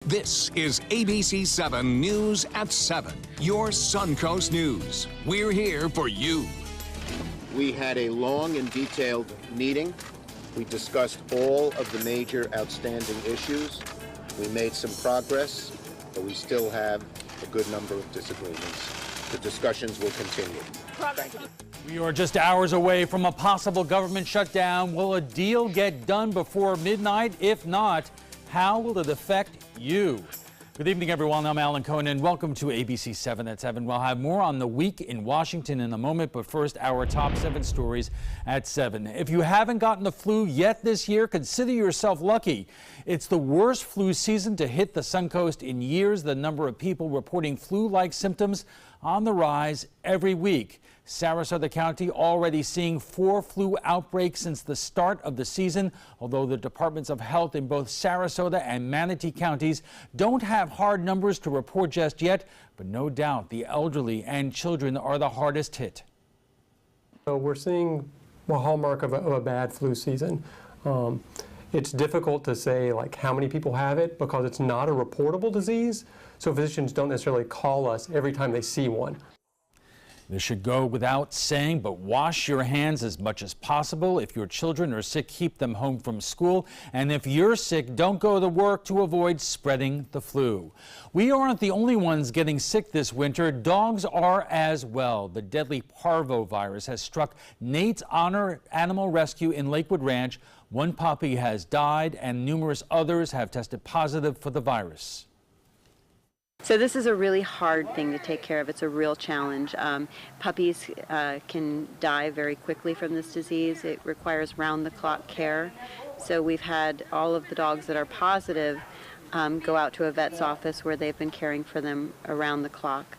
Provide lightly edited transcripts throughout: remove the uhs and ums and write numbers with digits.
This is ABC7 News at 7, your Suncoast News. We're here for you. We had a long and detailed meeting. We discussed all of the major outstanding issues. We made some progress, but we still have a good number of disagreements. The discussions will continue. We are just hours away from a possible government shutdown. Will a deal get done before midnight? If not, how will it affect you? Good evening, everyone. I'm Alan Cohen, and welcome to ABC 7 at 7. We'll have more on the week in Washington in a moment, but first, our top 7 stories at 7. If you haven't gotten the flu yet this year, consider yourself lucky. It's the worst flu season to hit the Suncoast in years. The number of people reporting flu-like symptoms on the rise every week. Sarasota County already seeing 4 flu outbreaks since the start of the season, although the Departments of Health in both Sarasota and Manatee counties don't have hard numbers to report just yet, but no doubt the elderly and children are the hardest hit. So we're seeing a hallmark of a bad flu season. It's difficult to say like how many people have it because it's not a reportable disease, so physicians don't necessarily call us every time they see one. This should go without saying, but wash your hands as much as possible. If your children are sick, keep them home from school. And if you're sick, don't go to work to avoid spreading the flu. We aren't the only ones getting sick this winter. Dogs are as well. The deadly parvovirus has struck Nate's Honor Animal Rescue in Lakewood Ranch. One puppy has died and numerous others have tested positive for the virus. So this is a really hard thing to take care of. It's a real challenge. Puppies can die very quickly from this disease. It requires round-the-clock care. So we've had all of the dogs that are positive go out to a vet's office where they've been caring for them around the clock.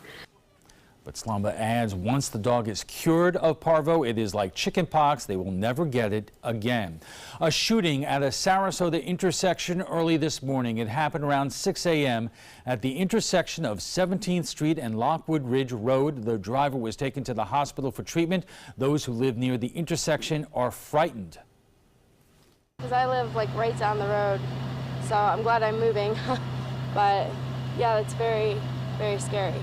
But Slamba adds, once the dog is cured of parvo, it is like chicken pox. They will never get it again. A shooting at a Sarasota intersection early this morning. It happened around 6 a.m. at the intersection of 17th Street and Lockwood Ridge Road. The driver was taken to the hospital for treatment. Those who live near the intersection are frightened. Because I live like right down the road, so I'm glad I'm moving. But yeah, it's very, very scary.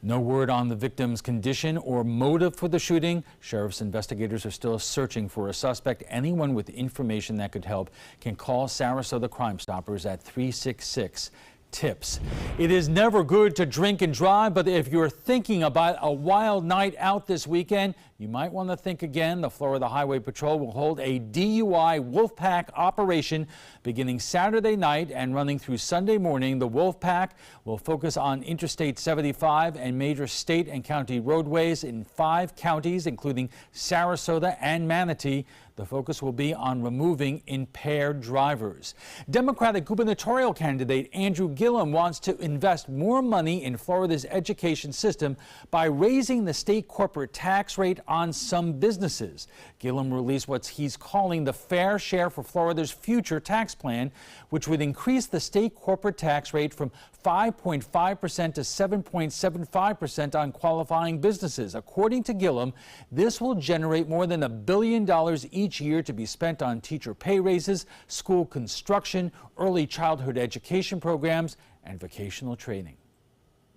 No word on the victim's condition or motive for the shooting. Sheriff's investigators are still searching for a suspect. Anyone with information that could help can call Sarasota Crime Stoppers at 366-TIPS. It is never good to drink and drive, but if you're thinking about a wild night out this weekend, you might want to think again. The Florida Highway Patrol will hold a DUI Wolfpack operation beginning Saturday night and running through Sunday morning. The Wolfpack will focus on Interstate 75 and major state and county roadways in 5 counties, including Sarasota and Manatee. The focus will be on removing impaired drivers. Democratic gubernatorial candidate Andrew Gillum wants to invest more money in Florida's education system by raising the state corporate tax rate on some businesses. Gillum released what he's calling the Fair Share for Florida's Future tax plan, which would increase the state corporate tax rate from 5.5% to 7.75% on qualifying businesses. According to Gillum, this will generate more than $1 billion each year to be spent on teacher pay raises, school construction, early childhood education programs, and vocational training.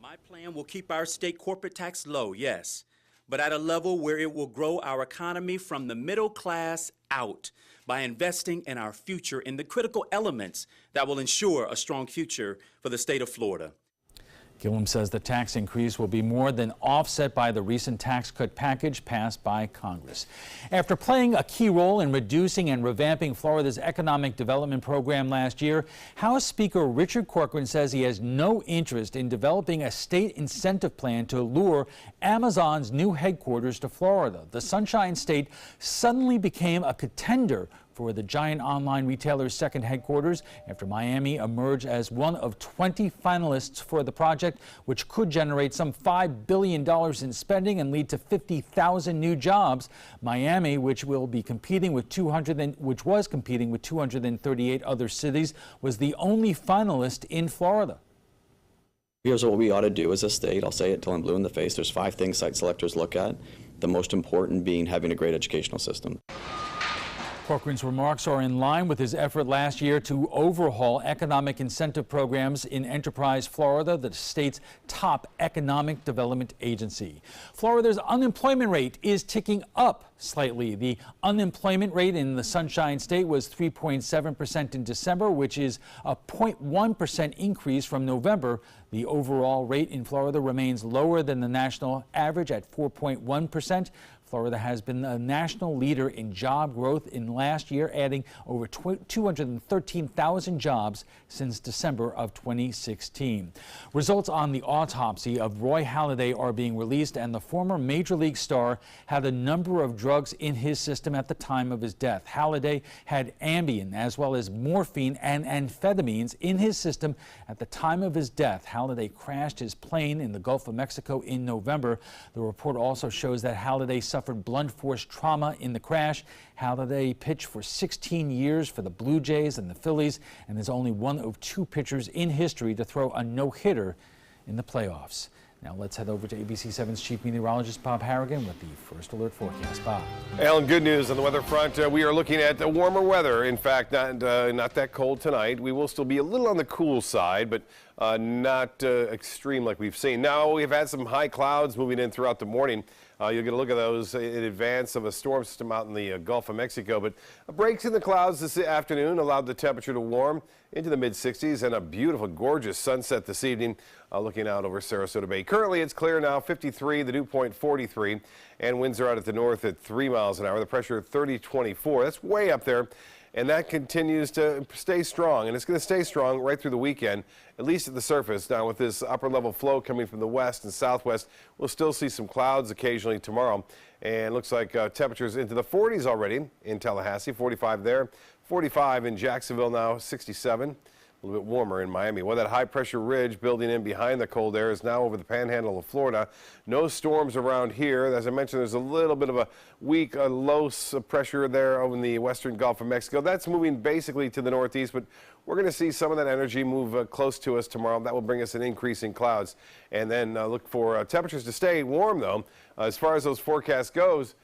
My plan will keep our state corporate tax low, yes, but at a level where it will grow our economy from the middle class out by investing in our future in the critical elements that will ensure a strong future for the state of Florida. Gillum says the tax increase will be more than offset by the recent tax cut package passed by Congress. After playing a key role in reducing and revamping Florida's economic development program last year, House Speaker Richard Corcoran says he has no interest in developing a state incentive plan to lure Amazon's new headquarters to Florida. The Sunshine State suddenly became a contender for the giant online retailer's second headquarters after Miami emerged as one of 20 finalists for the project, which could generate some $5 billion in spending and lead to 50,000 new jobs. Miami, which was competing with 238 other cities, was the only finalist in Florida. Here's what we ought to do as a state. I'll say it till I'm blue in the face. There's 5 things site selectors look at, the most important being having a great educational system. Corcoran's remarks are in line with his effort last year to overhaul economic incentive programs in Enterprise, Florida, the state's top economic development agency. Florida's unemployment rate is ticking up slightly. The unemployment rate in the Sunshine State was 3.7% in December, which is a 0.1% increase from November. The overall rate in Florida remains lower than the national average at 4.1%. Florida has been a national leader in job growth in last year, adding over 213,000 jobs since December of 2016. Results on the autopsy of Roy Halladay are being released, and the former Major League star had a number of drugs in his system at the time of his death. Halladay had Ambien as well as morphine and amphetamines in his system at the time of his death. Halladay crashed his plane in the Gulf of Mexico in November. The report also shows that Halladay suffered blunt force trauma in the crash. Halladay pitched for 16 years for the Blue Jays and the Phillies and is only one of 2 pitchers in history to throw a no-hitter in the playoffs. Now let's head over to ABC7's chief meteorologist Bob Harrigan with the First Alert forecast. Bob. Alan, good news on the weather front. We are looking at warmer weather. In fact, not that cold tonight. We will still be a little on the cool side, but not extreme like we've seen. Now, we've had some high clouds moving in throughout the morning. You'll get a look at those in advance of a storm system out in the Gulf of Mexico. But breaks in the clouds this afternoon allowed the temperature to warm into the mid-60s, and a beautiful, gorgeous sunset this evening looking out over Sarasota Bay. Currently, it's clear now, 53, the dew point 43, and winds are out at the north at 3 miles an hour. The pressure 30-24. That's way up there. And that continues to stay strong, and it's going to stay strong right through the weekend, at least at the surface. Now, with this upper-level flow coming from the west and southwest, we'll still see some clouds occasionally tomorrow. And it looks like temperatures into the 40s already in Tallahassee, 45 there, 45 in Jacksonville now, 67. A little bit warmer in Miami. Well, that high-pressure ridge building in behind the cold air is now over the panhandle of Florida. No storms around here. As I mentioned, there's a little bit of a weak low pressure there over in the western Gulf of Mexico. That's moving basically to the northeast, but we're going to see some of that energy move close to us tomorrow. That will bring us an increase in clouds. And then look for temperatures to stay warm, though. As far as those forecasts goes,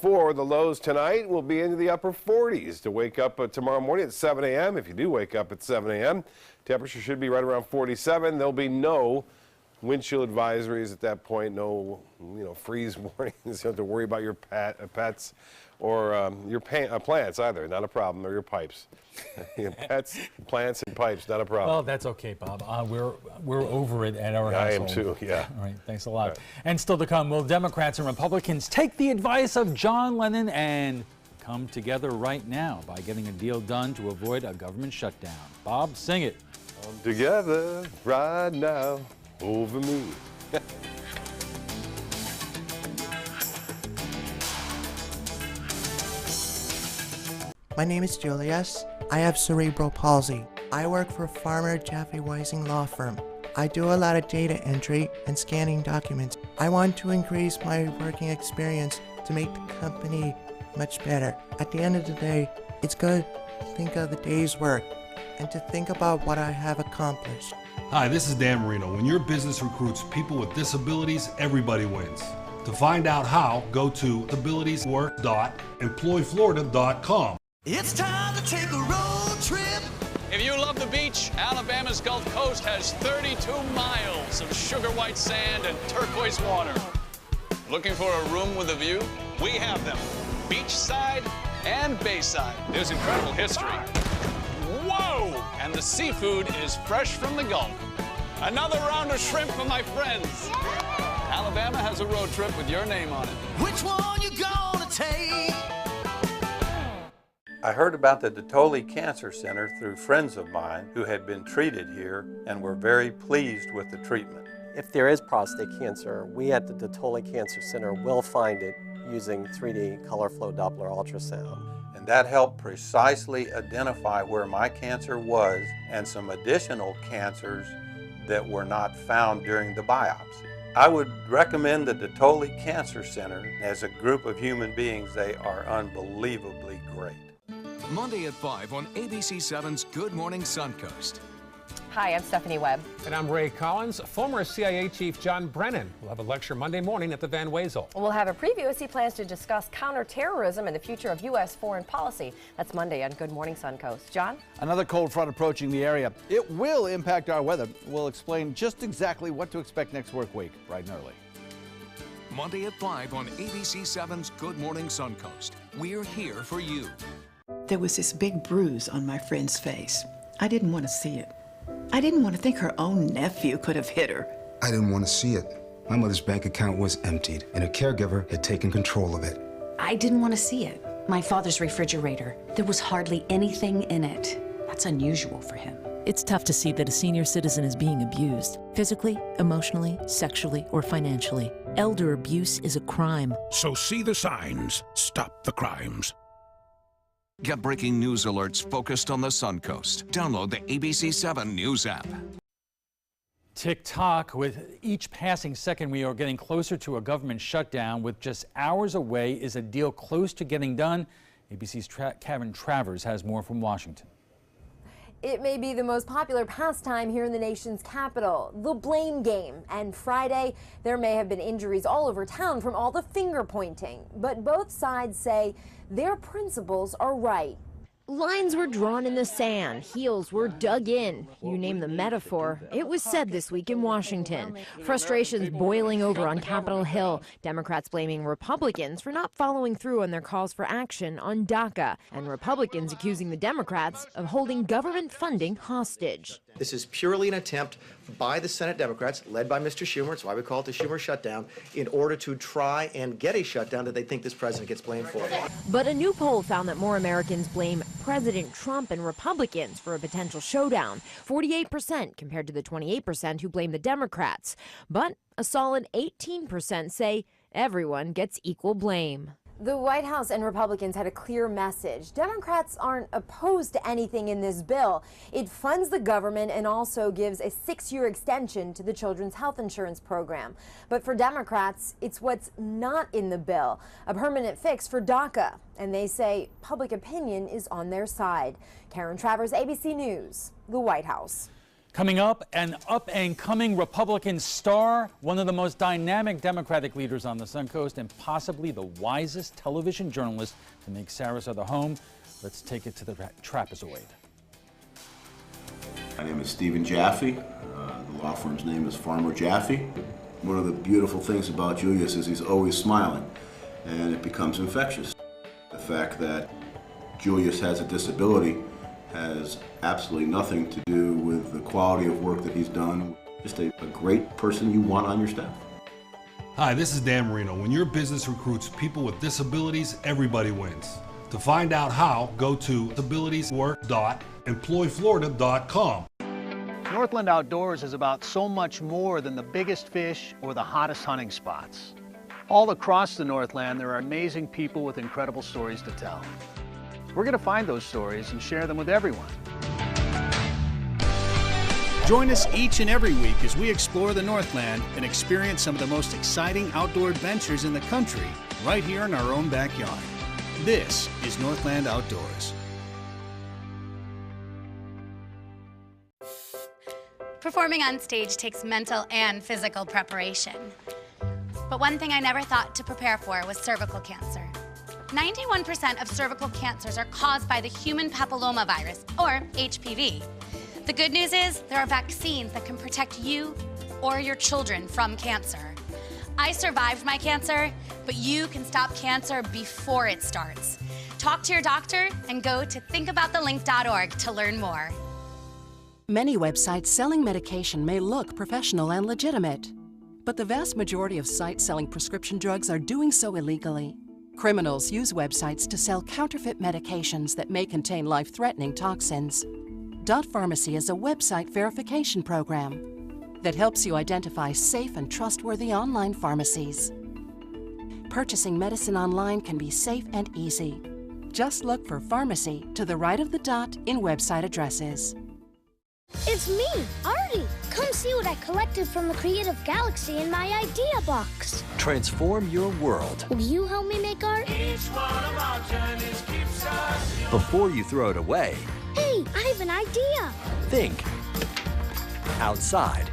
for the lows tonight, we'll be into the upper 40s to wake up tomorrow morning at 7 a.m. If you do wake up at 7 a.m., temperature should be right around 47. There'll be no wind chill advisories at that point, no freeze warnings. You don't have to worry about your pets or your plants either, not a problem, or your pipes. Pets, plants, and pipes, not a problem. Well, that's okay, Bob. We're over it at our household. I am too, yeah. All right, thanks a lot. Right. And still to come, will Democrats and Republicans take the advice of John Lennon and come together right now by getting a deal done to avoid a government shutdown? Bob, sing it. Come together right now over me. My name is Julius. I have cerebral palsy. I work for Farmer Jeffy Weising Law Firm. I do a lot of data entry and scanning documents. I want to increase my working experience to make the company much better. At the end of the day, it's good to think of the day's work and to think about what I have accomplished. Hi, this is Dan Marino. When your business recruits people with disabilities, everybody wins. To find out how, go to abilitieswork.employflorida.com. It's time to take a road trip. If you love the beach, Alabama's Gulf Coast has 32 miles of sugar white sand and turquoise water. Looking for a room with a view? We have them. Beachside and bayside. There's incredible history. Whoa! And the seafood is fresh from the Gulf. Another round of shrimp for my friends. Alabama has a road trip with your name on it. Which one you gonna take? I heard about the Dotoli Cancer Center through friends of mine who had been treated here and were very pleased with the treatment. If there is prostate cancer, we at the Dotoli Cancer Center will find it using 3D color flow Doppler ultrasound. And that helped precisely identify where my cancer was and some additional cancers that were not found during the biopsy. I would recommend the Dotoli Cancer Center. As a group of human beings, they are unbelievably great. Monday at 5 on ABC7's Good Morning Suncoast. Hi, I'm Stephanie Webb. And I'm Ray Collins. Former CIA Chief John Brennan will have a lecture Monday morning at the Van Wezel. We'll have a preview as he plans to discuss counterterrorism and the future of U.S. foreign policy. That's Monday on Good Morning Suncoast. John? Another cold front approaching the area. It will impact our weather. We'll explain just exactly what to expect next work week, bright and early. Monday at 5 on ABC7's Good Morning Suncoast. We're here for you. There was this big bruise on my friend's face. I didn't want to see it. I didn't want to think her own nephew could have hit her. I didn't want to see it. My mother's bank account was emptied, and a caregiver had taken control of it. I didn't want to see it. My father's refrigerator. There was hardly anything in it. That's unusual for him. It's tough to see that a senior citizen is being abused, physically, emotionally, sexually, or financially. Elder abuse is a crime. So see the signs. Stop the crimes. Get breaking news alerts focused on the Suncoast. Download the ABC7 News app. Tick-tock, with each passing second we are getting closer to a government shutdown. With just hours away, is a deal close to getting done? ABC's Karen Travers has more from Washington. It may be the most popular pastime here in the nation's capital, the blame game. And Friday, there may have been injuries all over town from all the finger pointing. But both sides say their principles are right. Lines were drawn in the sand, heels were dug in. You name the metaphor. It was said this week in Washington. Frustrations boiling over on Capitol Hill. Democrats blaming Republicans for not following through on their calls for action on DACA. And Republicans accusing the Democrats of holding government funding hostage. This is purely an attempt by the Senate Democrats, led by Mr. Schumer, that's why we call it the Schumer shutdown, in order to try and get a shutdown that they think this president gets blamed for. But a new poll found that more Americans blame President Trump and Republicans for a potential showdown, 48% compared to the 28% who blame the Democrats. But a solid 18% say everyone gets equal blame. The White House and Republicans had a clear message. Democrats aren't opposed to anything in this bill. It funds the government and also gives a 6-year extension to the Children's Health Insurance Program. But for Democrats, it's what's not in the bill, a permanent fix for DACA. And they say public opinion is on their side. Karen Travers, ABC News, the White House. Coming up, an up-and-coming Republican star, one of the most dynamic Democratic leaders on the Suncoast, and possibly the wisest television journalist to make Sarasota home. Let's take it to the trapezoid. My name is Stephen Jaffe. The law firm's name is Farmer Jaffe. One of the beautiful things about Julius is he's always smiling, and it becomes infectious. The fact that Julius has a disability has absolutely nothing to do with the quality of work that he's done. Just a great person you want on your staff. Hi, this is Dan Marino. When your business recruits people with disabilities, everybody wins. To find out how, go to disabilitieswork.employflorida.com. Northland Outdoors is about so much more than the biggest fish or the hottest hunting spots. All across the Northland, there are amazing people with incredible stories to tell. We're going to find those stories and share them with everyone. Join us each and every week as we explore the Northland and experience some of the most exciting outdoor adventures in the country, right here in our own backyard. This is Northland Outdoors. Performing on stage takes mental and physical preparation. But one thing I never thought to prepare for was cervical cancer. 91% of cervical cancers are caused by the human papillomavirus, or HPV. The good news is there are vaccines that can protect you or your children from cancer. I survived my cancer, but you can stop cancer before it starts. Talk to your doctor and go to thinkaboutthelink.org to learn more. Many websites selling medication may look professional and legitimate, but the vast majority of sites selling prescription drugs are doing so illegally. Criminals use websites to sell counterfeit medications that may contain life-threatening toxins. Dot Pharmacy is a website verification program that helps you identify safe and trustworthy online pharmacies. Purchasing medicine online can be safe and easy. Just look for pharmacy to the right of the dot in website addresses. It's me, Artie. Come see what I collected from the Creative Galaxy in my idea box. Transform your world. Will you help me make art? Each one of our journeys keeps us young. Before you throw it away, Hey, I have an idea. think outside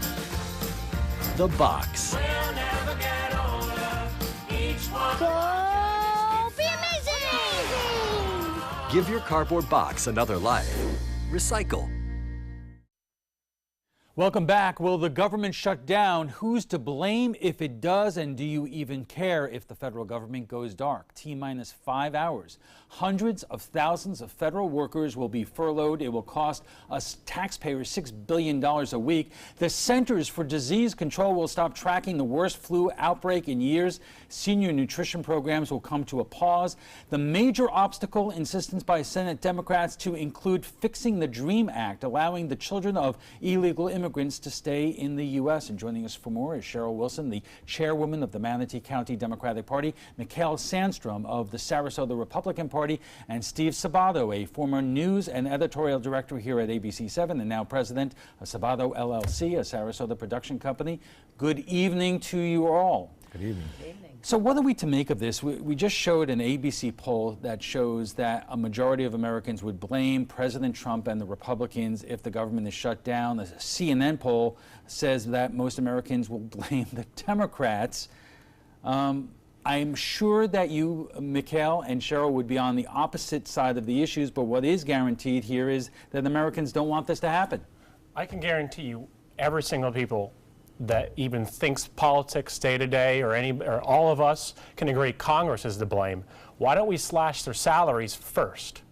the box. We'll never get older. Each one. Go be amazing! Give your cardboard box another life. Recycle. Welcome back. Will the government shut down? Who's to blame if it does? And do you even care if the federal government goes dark? T-minus 5 hours. Hundreds of thousands of federal workers will be furloughed. It will cost us taxpayers $6 billion a week. The Centers for Disease Control will stop tracking the worst flu outbreak in years. Senior nutrition programs will come to a pause. The major obstacle, insistence by Senate Democrats to include fixing the DREAM Act, allowing the children of illegal immigrants to stay in the U.S. And joining us for more is Cheryl Wilson, the chairwoman of the Manatee County Democratic Party, Mikhail Sandstrom of the Sarasota Republican Party, and Steve Sabato, a former news and editorial director here at ABC7 and now president of Sabato LLC, a Sarasota production company. Good evening to you all. Good evening. Good evening. So what are we to make of this? We just showed an ABC poll that shows that a majority of Americans would blame President Trump and the Republicans if the government is shut down. A CNN poll says that most Americans will blame the Democrats. I'm sure that you, Mikhail and Cheryl, would be on the opposite side of the issues, but what is guaranteed here is that Americans don't want this to happen. I can guarantee you every single people that even thinks politics day to day or all of us can agree Congress is to blame. Why don't we slash their salaries first?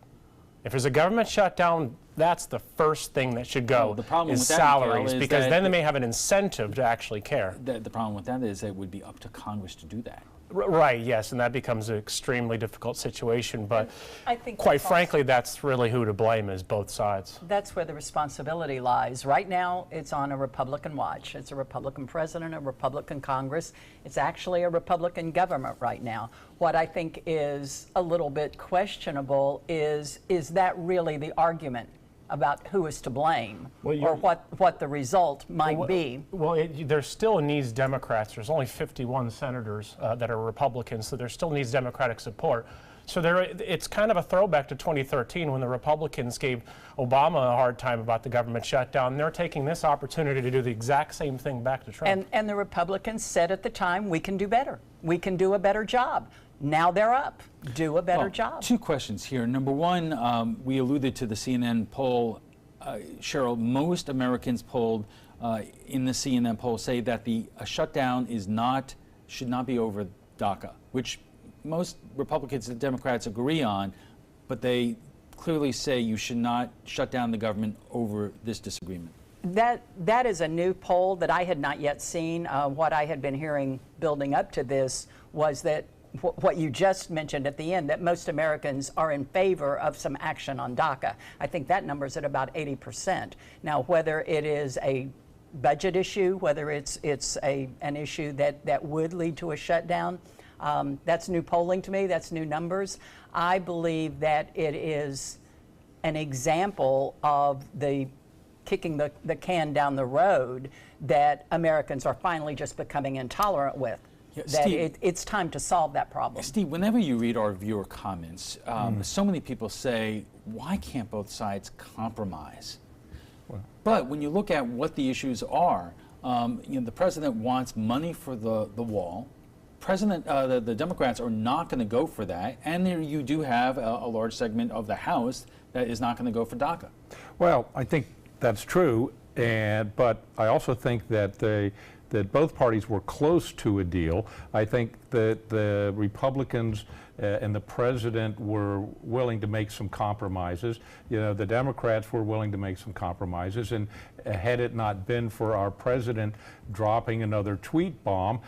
If there's a government shutdown, that's the first thing that should go, the problem is with that, salaries, Mikhail, is because that then they may have an incentive to actually care. The problem with that is it would be up to Congress to do that. Right, yes, and that becomes an extremely difficult situation, but I think quite frankly, that's really who to blame is both sides. That's where the responsibility lies. Right now, it's on a Republican watch. It's a Republican president, a Republican Congress. It's actually a Republican government right now. What I think is a little bit questionable is that really the argument about who is to blame, or what the result might be? Well, there still needs Democrats. There's only 51 senators that are Republicans, so there still needs Democratic support. So it's kind of a throwback to 2013 when the Republicans gave Obama a hard time about the government shutdown. They're taking this opportunity to do the exact same thing back to Trump. And the Republicans said at the time, we can do better. We can do a better job. Now they're up. Do a better job. Two questions here. Number one, we alluded to the CNN poll. Cheryl, most Americans polled in the CNN poll say that a shutdown should not be over DACA, which most Republicans and Democrats agree on, but they clearly say you should not shut down the government over this disagreement. That is a new poll that I had not yet seen. What I had been hearing building up to this was that what you just mentioned at the end, that most Americans are in favor of some action on DACA. I think that number's at about 80%. Now, whether it is a budget issue, whether it's an issue that would lead to a shutdown, that's new polling to me, that's new numbers. I believe that it is an example of the kicking the can down the road that Americans are finally just becoming intolerant with. That Steve, it's time to solve that problem. Steve, whenever you read our viewer comments, so many people say, why can't both sides compromise? But when you look at what the issues are, the president wants money for the wall. The Democrats are not going to go for that, and there you do have a large segment of the House that is not going to go for DACA. Well, I think that's true, but I also think that that both parties were close to a deal. I think that the Republicans and the president were willing to make some compromises. The Democrats were willing to make some compromises, and had it not been for our president dropping another tweet bomb,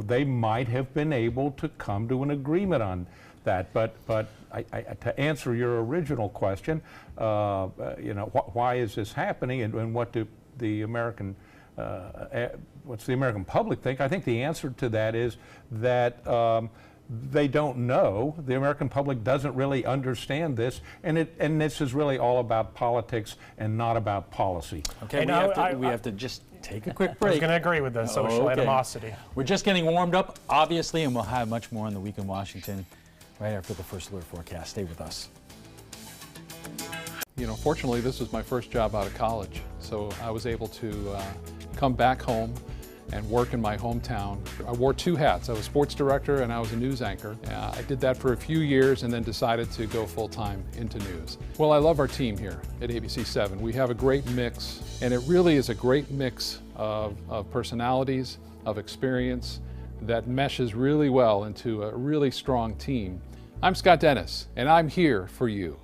they might have been able to come to an agreement on that. But to answer your original question, why is this happening, and what do the American what's the American public think? I think the answer to that is that they don't know. The American public doesn't really understand this, and this is really all about politics and not about policy. Okay, we have to just take a quick break. I was going to agree with the social animosity. We're just getting warmed up, obviously, and we'll have much more on the week in Washington right after the first alert forecast. Stay with us. You know, fortunately, this was my first job out of college, so I was able to come back home and work in my hometown. I wore two hats. I was sports director and I was a news anchor. I did that for a few years and then decided to go full-time into news. Well, I love our team here at ABC7. We have a great mix, and it really is a great mix of personalities, of experience that meshes really well into a really strong team. I'm Scott Dennis, and I'm here for you.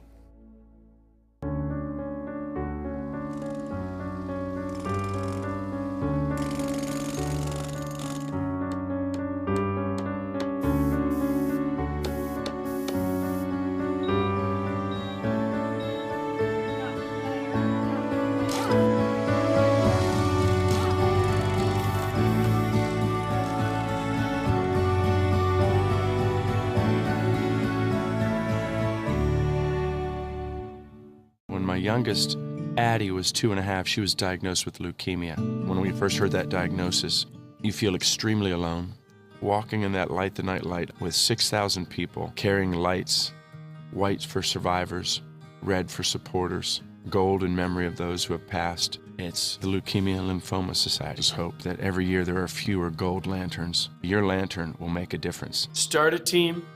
My youngest, Addie, was 2.5. She was diagnosed with leukemia. When we first heard that diagnosis, you feel extremely alone. Walking in that Light the Night light with 6,000 people carrying lights, white for survivors, red for supporters, gold in memory of those who have passed. It's the Leukemia and Lymphoma Society's hope that every year there are fewer gold lanterns. Your lantern will make a difference. Start a team,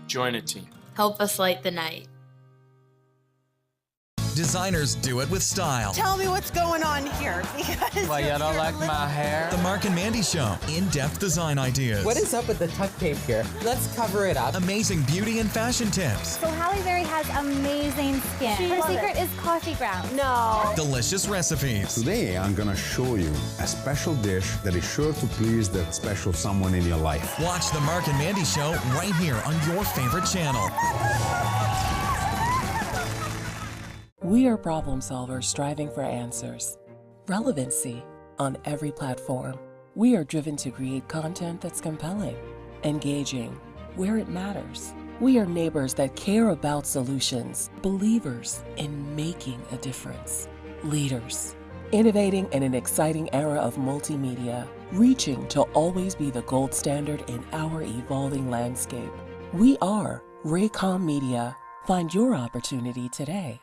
join a team. Help us light the night. Designers do it with style. Tell me what's going on here. Why, you don't like my hair? The Mark and Mandy Show. In-depth design ideas. What is up with the tuck tape here? Let's cover it up. Amazing beauty and fashion tips. So Halle Berry has amazing skin. Her secret is coffee grounds. No. Delicious recipes. Today, I'm gonna show you a special dish that is sure to please that special someone in your life. Watch the Mark and Mandy Show right here on your favorite channel. We are problem solvers striving for answers. Relevancy on every platform. We are driven to create content that's compelling, engaging, where it matters. We are neighbors that care about solutions, believers in making a difference, leaders, innovating in an exciting era of multimedia, reaching to always be the gold standard in our evolving landscape. We are Raycom Media. Find your opportunity today.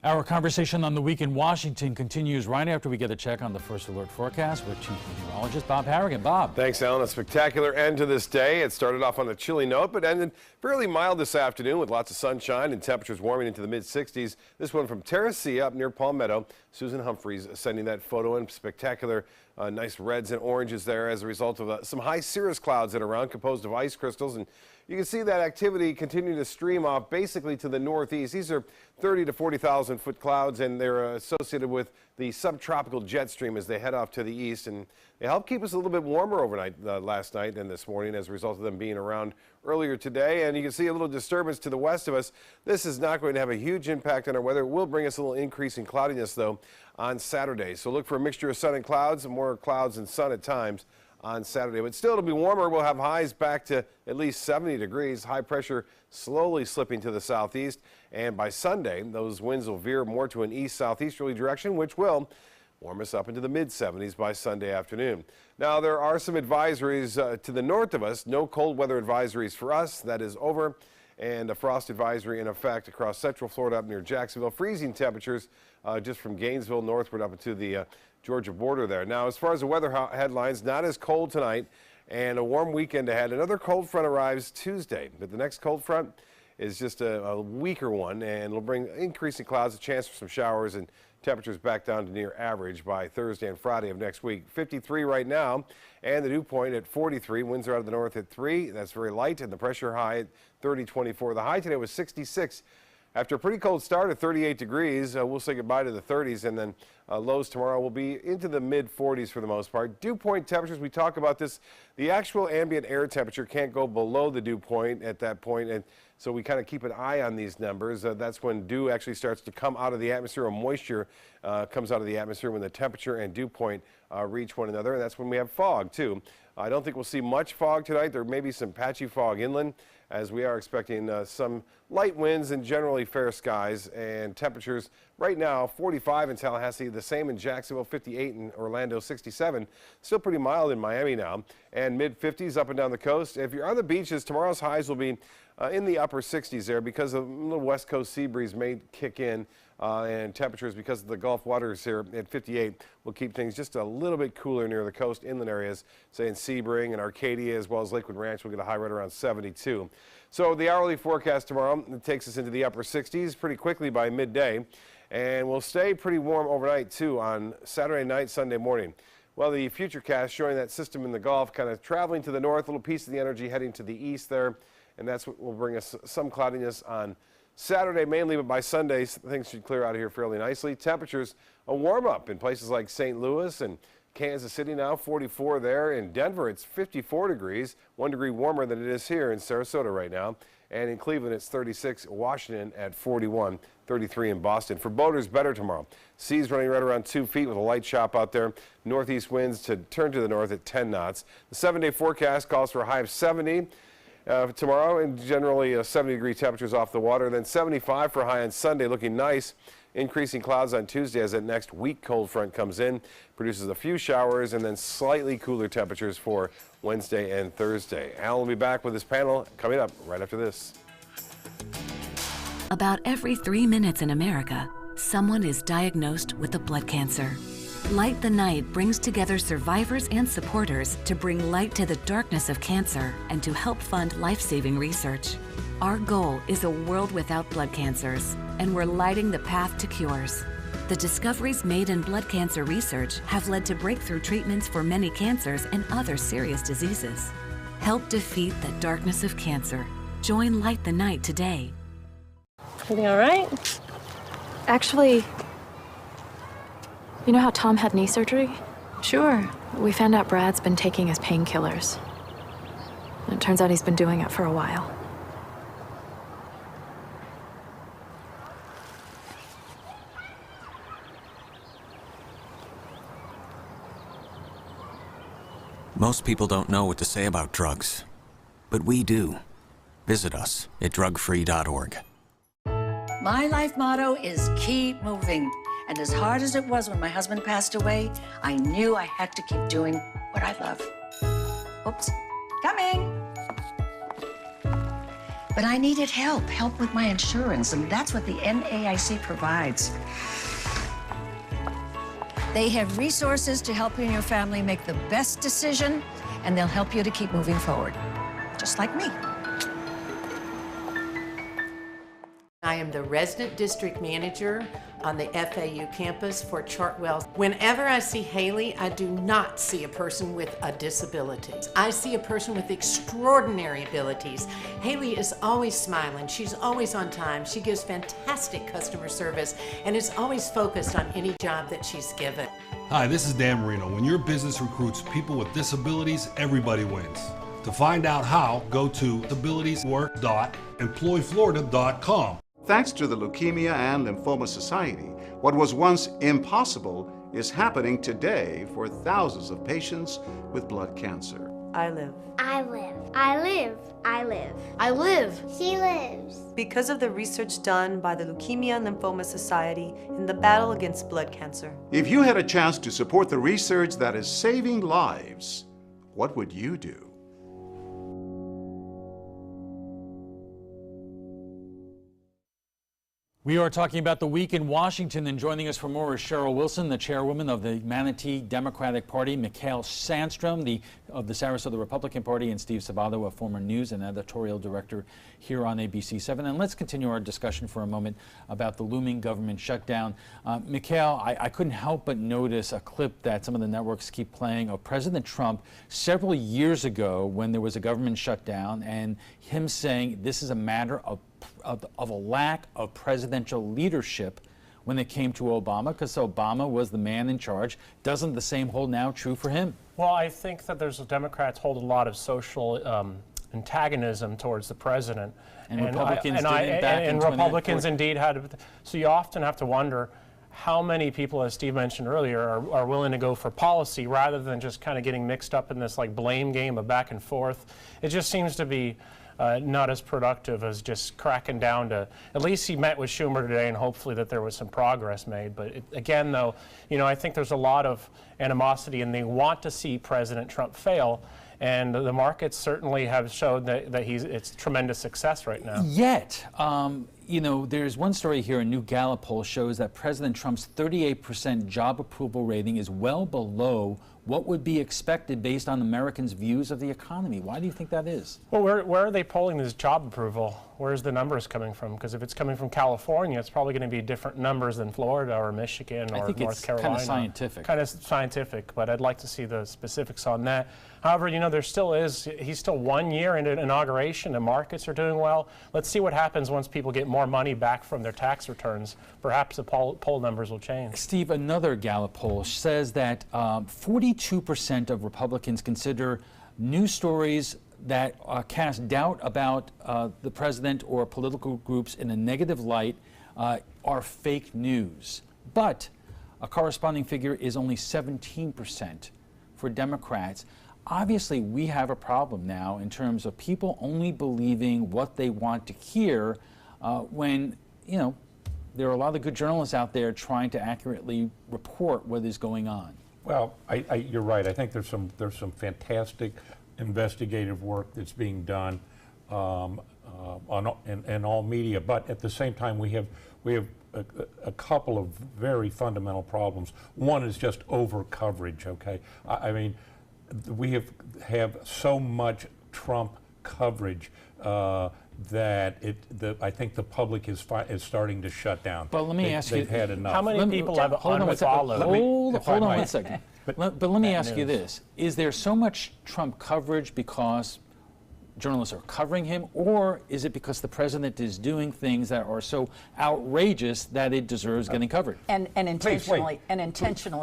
Our conversation on the week in Washington continues right after we get a check on the First Alert forecast with Chief Meteorologist Bob Harrigan. Bob. Thanks, Alan. A spectacular end to this day. It started off on a chilly note, but ended fairly mild this afternoon with lots of sunshine and temperatures warming into the mid-60s. This one from Terracea up near Palmetto. Susan Humphreys sending that photo in. Spectacular, nice reds and oranges there as a result of some high cirrus clouds that are around composed of ice crystals. And you can see that activity continuing to stream off basically to the northeast. These are 30 to 40,000 foot clouds, and they're associated with the subtropical jet stream as they head off to the east. And they help keep us a little bit warmer overnight last night and this morning as a result of them being around earlier today. And you can see a little disturbance to the west of us. This is not going to have a huge impact on our weather. It will bring us a little increase in cloudiness, though, on Saturday. So look for a mixture of sun and clouds, more clouds and sun at times on Saturday. But still, it'll be warmer. We'll have highs back to at least 70 degrees. High pressure slowly slipping to the southeast. And by Sunday, those winds will veer more to an east-southeasterly direction, which will warm us up into the mid-70s by Sunday afternoon. Now, there are some advisories to the north of us. No cold weather advisories for us. That is over. And a frost advisory in effect across central Florida up near Jacksonville. Freezing temperatures just from Gainesville northward up into the Georgia border there. Now, as far as the weather headlines, not as cold tonight and a warm weekend ahead. Another cold front arrives Tuesday, but the next cold front is just a weaker one, and it'll bring increasing clouds, a chance for some showers, and temperatures back down to near average by Thursday and Friday of next week. 53 right now, and the dew point at 43. Winds are out of the north at 3. That's very light, and the pressure high at 30-24. The high today was 66. After a pretty cold start at 38 degrees, we'll say goodbye to the 30s, and then lows tomorrow will be into the mid-40s for the most part. Dew point temperatures, we talk about this. The actual ambient air temperature can't go below the dew point at that point, and so we kind of keep an eye on these numbers. That's when dew actually starts to come out of the atmosphere, or moisture comes out of the atmosphere when the temperature and dew point reach one another, and that's when we have fog, too. I don't think we'll see much fog tonight. There may be some patchy fog inland, as we are expecting some light winds and generally fair skies, and temperatures right now 45 in Tallahassee, the same in Jacksonville, 58 in Orlando, 67. Still pretty mild in Miami now, and mid-50s up and down the coast. If you're on the beaches, tomorrow's highs will be in the upper 60s there because a little west coast sea breeze may kick in. And temperatures, because of the Gulf waters here at 58, will keep things just a little bit cooler near the coast inland areas, say in Sebring and Arcadia, as well as Lakewood Ranch. We'll get a high right around 72. So the hourly forecast tomorrow takes us into the upper 60s pretty quickly by midday, and we'll stay pretty warm overnight too on Saturday night, Sunday morning. Well, the futurecast showing that system in the Gulf kind of traveling to the north, a little piece of the energy heading to the east there, and that's what will bring us some cloudiness on Saturday mainly, but by Sunday, things should clear out of here fairly nicely. Temperatures, a warm-up in places like St. Louis and Kansas City now, 44 there. In Denver, it's 54 degrees, 1 degree warmer than it is here in Sarasota right now. And in Cleveland, it's 36. Washington at 41, 33 in Boston. For boaters, better tomorrow. Seas running right around 2 feet with a light chop out there. Northeast winds to turn to the north at 10 knots. The 7-day forecast calls for a high of 70. Tomorrow, and generally 70-degree temperatures off the water. Then 75 for a high on Sunday, looking nice. Increasing clouds on Tuesday as that next weak cold front comes in, produces a few showers, and then slightly cooler temperatures for Wednesday and Thursday. Al will be back with his panel coming up right after this. About every 3 minutes in America, someone is diagnosed with a blood cancer. Light the Night brings together survivors and supporters to bring light to the darkness of cancer and to help fund life-saving research. Our goal is a world without blood cancers, and we're lighting the path to cures. The discoveries made in blood cancer research have led to breakthrough treatments for many cancers and other serious diseases. Help defeat the darkness of cancer. Join Light the Night today. Everything all right? Actually, you know how Tom had knee surgery? Sure. We found out Brad's been taking his painkillers. And it turns out he's been doing it for a while. Most people don't know what to say about drugs, but we do. Visit us at drugfree.org. My life motto is keep moving. And as hard as it was when my husband passed away, I knew I had to keep doing what I love. Oops, coming. But I needed help with my insurance, and that's what the NAIC provides. They have resources to help you and your family make the best decision, and they'll help you to keep moving forward, just like me. I am the resident district manager on the FAU campus for Chartwell. Whenever I see Haley, I do not see a person with a disability. I see a person with extraordinary abilities. Haley is always smiling. She's always on time. She gives fantastic customer service and is always focused on any job that she's given. Hi, this is Dan Marino. When your business recruits people with disabilities, everybody wins. To find out how, go to disabilitieswork.employflorida.com. Thanks to the Leukemia and Lymphoma Society, what was once impossible is happening today for thousands of patients with blood cancer. I live. I live. I live. I live. I live. She lives. Because of the research done by the Leukemia and Lymphoma Society in the battle against blood cancer. If you had a chance to support the research that is saving lives, what would you do? We are talking about the week in Washington, and joining us for more is Cheryl Wilson, the chairwoman of the Manatee Democratic Party, Mikhail Sandstrom of the Sarasota Republican Party, and Steve Sabato, a former news and editorial director here on ABC7. And let's continue our discussion for a moment about the looming government shutdown. Mikhail, I couldn't help but notice a clip that some of the networks keep playing of President Trump several years ago when there was a government shutdown, and him saying this is a matter of a lack of presidential leadership when it came to Obama, because Obama was the man in charge. Doesn't the same hold now true for him? Well, I think that there's Democrats hold a lot of social antagonism towards the president. And Republicans didn't back in 2014. Republicans indeed had. So you often have to wonder how many people, as Steve mentioned earlier, are willing to go for policy rather than just kind of getting mixed up in this like blame game of back and forth. It just seems to be not as productive as just cracking down to, at least he met with Schumer today and hopefully that there was some progress made. But again, though, you know, I think there's a lot of animosity and they want to see President Trump fail. And the markets certainly have showed that it's tremendous success right now. Yet, you know, there's one story here, a new Gallup poll shows that President Trump's 38% job approval rating is well below what would be expected based on Americans' views of the economy. Why do you think that is? Well, where are they polling this job approval? Where's the numbers coming from? Because if it's coming from California, it's probably going to be different numbers than Florida or Michigan or North Carolina. Kind of scientific. Kind of scientific, but I'd like to see the specifics on that. However, you know, he's still 1 year into inauguration, the markets are doing well. Let's see what happens once people get more money back from their tax returns. Perhaps the poll numbers will change. Steve, another Gallup poll says that 42% of Republicans consider news stories that cast doubt about the president or political groups in a negative light are fake news. But a corresponding figure is only 17% for Democrats. Obviously, we have a problem now in terms of people only believing what they want to hear when, you know, there are a lot of good journalists out there trying to accurately report what is going on. Well, you're right. I think there's some fantastic investigative work that's being done in all media, but at the same time we have a couple of very fundamental problems. One is just over coverage. Okay, I mean, we have so much Trump coverage that I think the public is starting to shut down. But let me ask you, they've had enough. How many people have unfollowed? Hold on one second. But let me ask you this. Is there so much Trump coverage because journalists are covering him, or is it because the president is doing things that are so outrageous that it deserves getting covered? And intentionally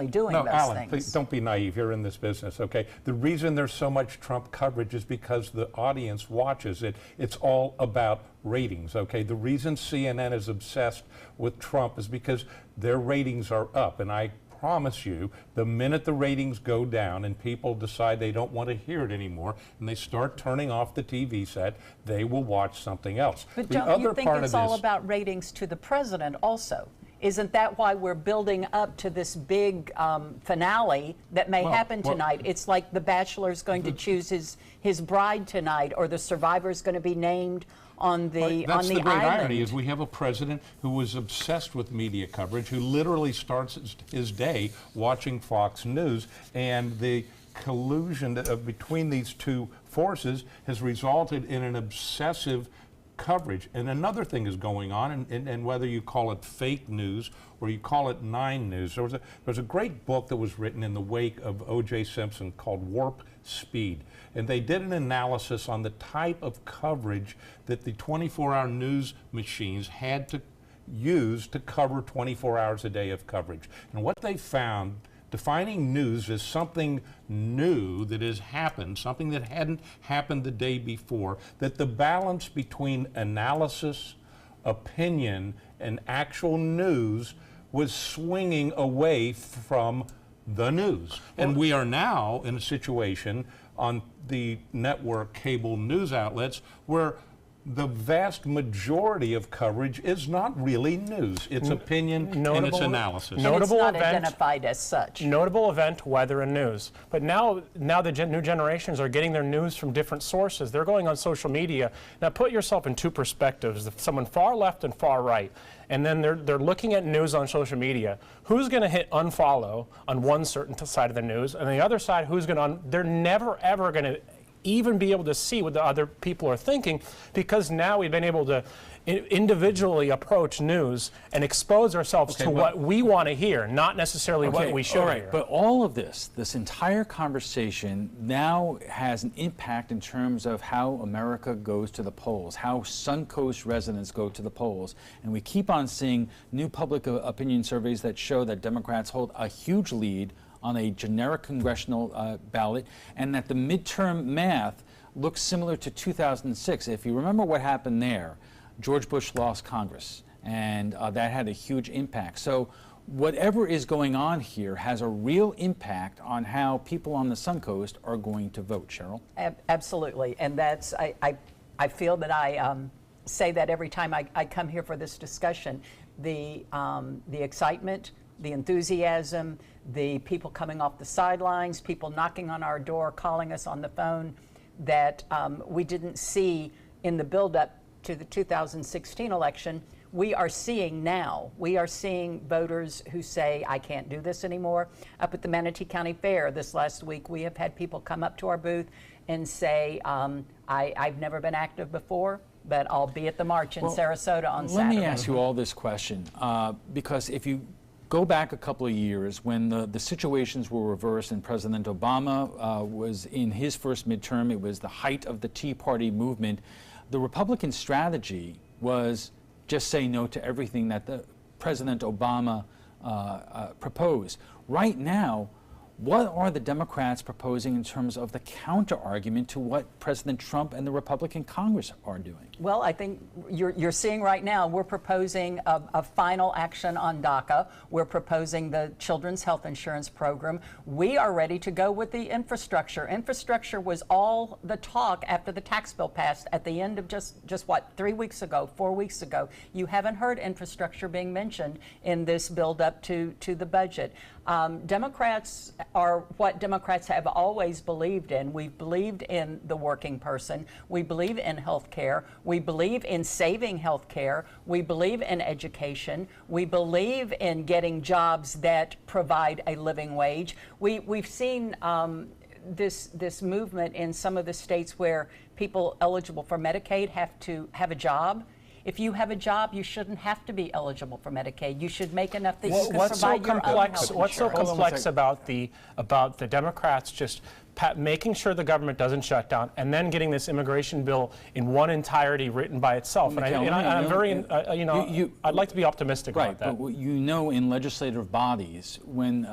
doing those Alan, things. Please don't be naive. You're in this business, okay? The reason there's so much Trump coverage is because the audience watches it. It's all about ratings, okay? The reason CNN is obsessed with Trump is because their ratings are up, and I promise you, the minute the ratings go down and people decide they don't want to hear it anymore and they start turning off the TV set, they will watch something else. But don't you think it's all about ratings to the president also? Isn't that why we're building up to this big finale that may happen tonight? It's like The Bachelor's going to choose his bride tonight, or the survivor's going to be named on the island. That's the great irony, is we have a president who was obsessed with media coverage, who literally starts his day watching Fox News, and the collusion between these two forces has resulted in an obsessive coverage. And another thing is going on, and whether you call it fake news or you call it 9 News, there's a great book that was written in the wake of O.J. Simpson called Warp Speed. And they did an analysis on the type of coverage that the 24-hour news machines had to use to cover 24 hours a day of coverage. And what they found, defining news as something new that has happened, something that hadn't happened the day before, that the balance between analysis, opinion, and actual news was swinging away from the news. And we are now in a situation on the network cable news outlets where the vast majority of coverage is not really news. It's opinion and it's analysis. And it's not identified as such. Notable event, weather, and news. But now the new generations are getting their news from different sources. They're going on social media. Now put yourself in two perspectives, someone far left and far right. And then they're looking at news on social media. Who's going to hit unfollow on one certain side of the news, and the other side, who's going to, they're never ever going to even be able to see what the other people are thinking, because now we've been able to individually approach news and expose ourselves to what we want to hear, not necessarily what we should hear. But all of this entire conversation now has an impact in terms of how America goes to the polls, how Suncoast residents go to the polls. And we keep on seeing new public opinion surveys that show that Democrats hold a huge lead on a generic congressional ballot, and that the midterm math looks similar to 2006. If you remember what happened there, George Bush lost Congress, and that had a huge impact. So whatever is going on here has a real impact on how people on the Suncoast are going to vote. Cheryl? Absolutely, and that's, I feel that I say that every time I come here for this discussion. The excitement, the enthusiasm, the people coming off the sidelines, people knocking on our door, calling us on the phone, that we didn't see in the buildup to the 2016 election. We are seeing now. We are seeing voters who say, I can't do this anymore. Up at the Manatee County Fair this last week, we have had people come up to our booth and say, I've never been active before, but I'll be at the march in Sarasota on Saturday. Let me ask you all this question, because if you go back a couple of years when the situations were reversed and President Obama was in his first midterm, it was the height of the Tea Party movement, the Republican strategy was just say no to everything that President Obama proposed. Right now, what are the Democrats proposing in terms of the counter-argument to what President Trump and the Republican Congress are doing? Well, I think you're seeing right now, we're proposing a final action on DACA. We're proposing the Children's Health Insurance Program. We are ready to go with the infrastructure. Infrastructure was all the talk after the tax bill passed at the end of just what, 3 weeks ago, 4 weeks ago. You haven't heard infrastructure being mentioned in this build-up to the budget. Democrats are what Democrats have always believed in. We've believed in the working person. We believe in health care. We believe in saving health care. We believe in education. We believe in getting jobs that provide a living wage. We've seen this movement in some of the states where people eligible for Medicaid have to have a job. If you have a job, you shouldn't have to be eligible for Medicaid. You should make enough that you can provide your own health insurance. What's so complex about the Democrats just making sure the government doesn't shut down and then getting this immigration bill in one entirety written by itself? And I'm very, I'd like to be optimistic about that. But you know, in legislative bodies, when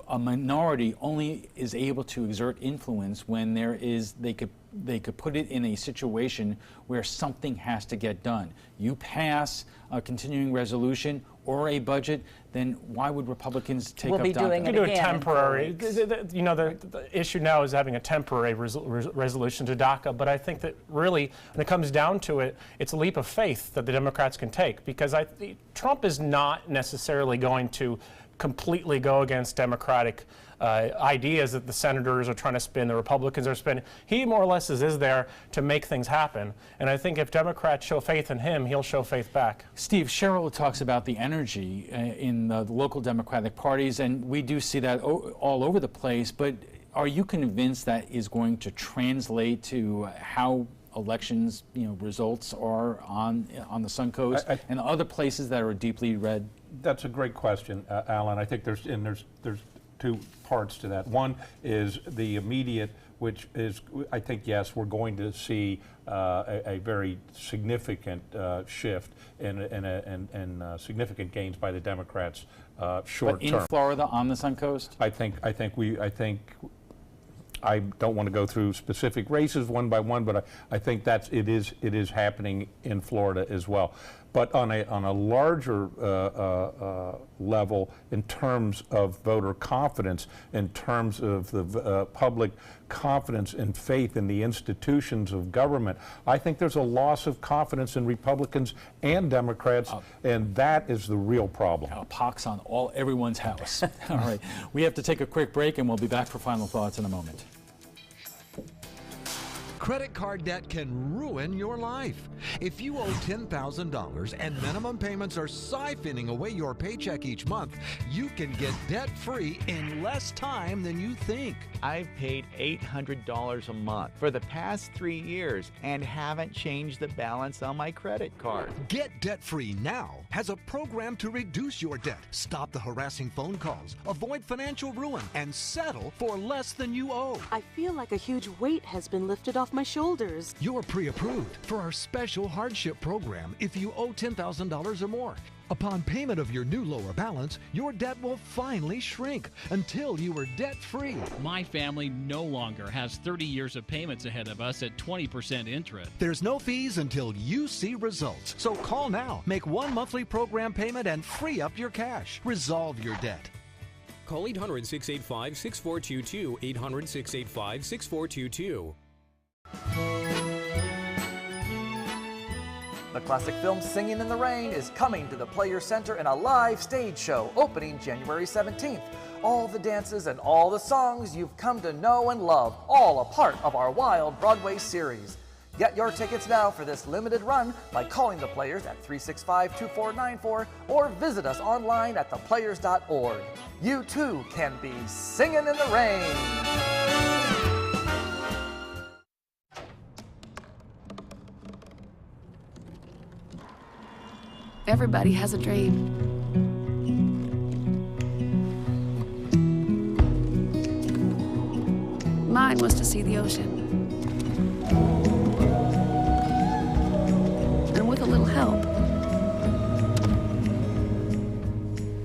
a minority only is able to exert influence when they could put it in a situation where something has to get done. You pass a continuing resolution or a budget, then why would Republicans take up DACA? You can do it temporary. The issue now is having a temporary resolution to DACA, but I think that really, when it comes down to it, it's a leap of faith that the Democrats can take, because Trump is not necessarily going to completely go against Democratic ideas that the senators are trying to spin, the Republicans are spinning. He more or less is there to make things happen. And I think if Democrats show faith in him, he'll show faith back. Steve, Cheryl talks about the energy in the local Democratic parties, and we do see that all over the place. But are you convinced that is going to translate to how elections, results are on the Suncoast and other places that are deeply red? That's a great question, Alan. I think there's two parts to that. One is the immediate, which is, I think, yes, we're going to see a very significant shift and significant gains by the Democrats short term. But in Florida, on the Suncoast? I don't want to go through specific races one by one, but I think it is happening in Florida as well. But on a larger level, in terms of voter confidence, in terms of the public confidence and faith in the institutions of government, I think there's a loss of confidence in Republicans and Democrats, and that is the real problem. Pox on everyone's house. All right, we have to take a quick break, and we'll be back for final thoughts in a moment. Credit card debt can ruin your life. If you owe $10,000 and minimum payments are siphoning away your paycheck each month, you can get debt-free in less time than you think. I've paid $800 a month for the past 3 years and haven't changed the balance on my credit card. Get debt-free now has a program to reduce your debt, stop the harassing phone calls, avoid financial ruin, and settle for less than you owe. I feel like a huge weight has been lifted off my shoulders. You're pre-approved for our special hardship program if you owe $10,000 or more. Upon payment of your new lower balance, your debt will finally shrink until you are debt-free. My family no longer has 30 years of payments ahead of us at 20% interest. There's no fees until you see results. So call now, make one monthly program payment, and free up your cash. Resolve your debt. Call 800-685-6422, 800-685-6422. The classic film Singing in the Rain is coming to the Players Center in a live stage show opening January 17th. All the dances and all the songs you've come to know and love, all a part of our wild Broadway series. Get your tickets now for this limited run by calling the Players at 365-2494 or visit us online at theplayers.org. You too can be singing in the rain. Everybody has a dream. Mine was to see the ocean. And with a little help,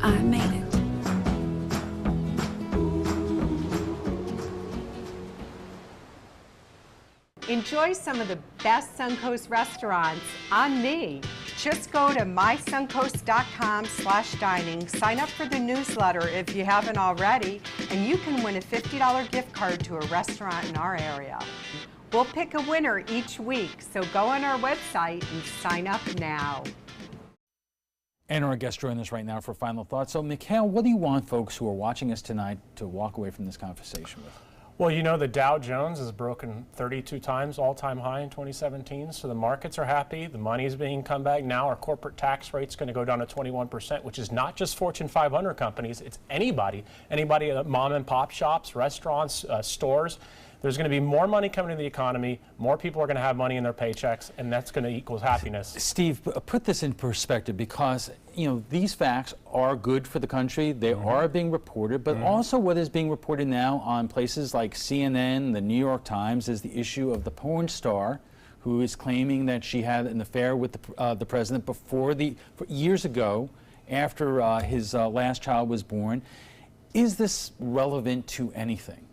I made it. Enjoy some of the best Suncoast restaurants on me. Just go to mysuncoast.com/dining, sign up for the newsletter if you haven't already, and you can win a $50 gift card to a restaurant in our area. We'll pick a winner each week, so go on our website and sign up now. And our guest joining us right now for final thoughts. So, Mikhail, what do you want folks who are watching us tonight to walk away from this conversation with? Well, you know, the Dow Jones has broken 32 times all-time high in 2017, so the markets are happy. The money is being come back. Now our corporate tax rate's going to go down to 21%, which is not just Fortune 500 companies. It's anybody at mom and pop shops, restaurants, stores. There's going to be more money coming into the economy. More people are going to have money in their paychecks, and that's going to equal happiness. Steve, put this in perspective, because these facts are good for the country. They are being reported, but also what is being reported now on places like CNN, the New York Times, is the issue of the porn star who is claiming that she had an affair with the president years ago, after his last child was born. Is this relevant to anything?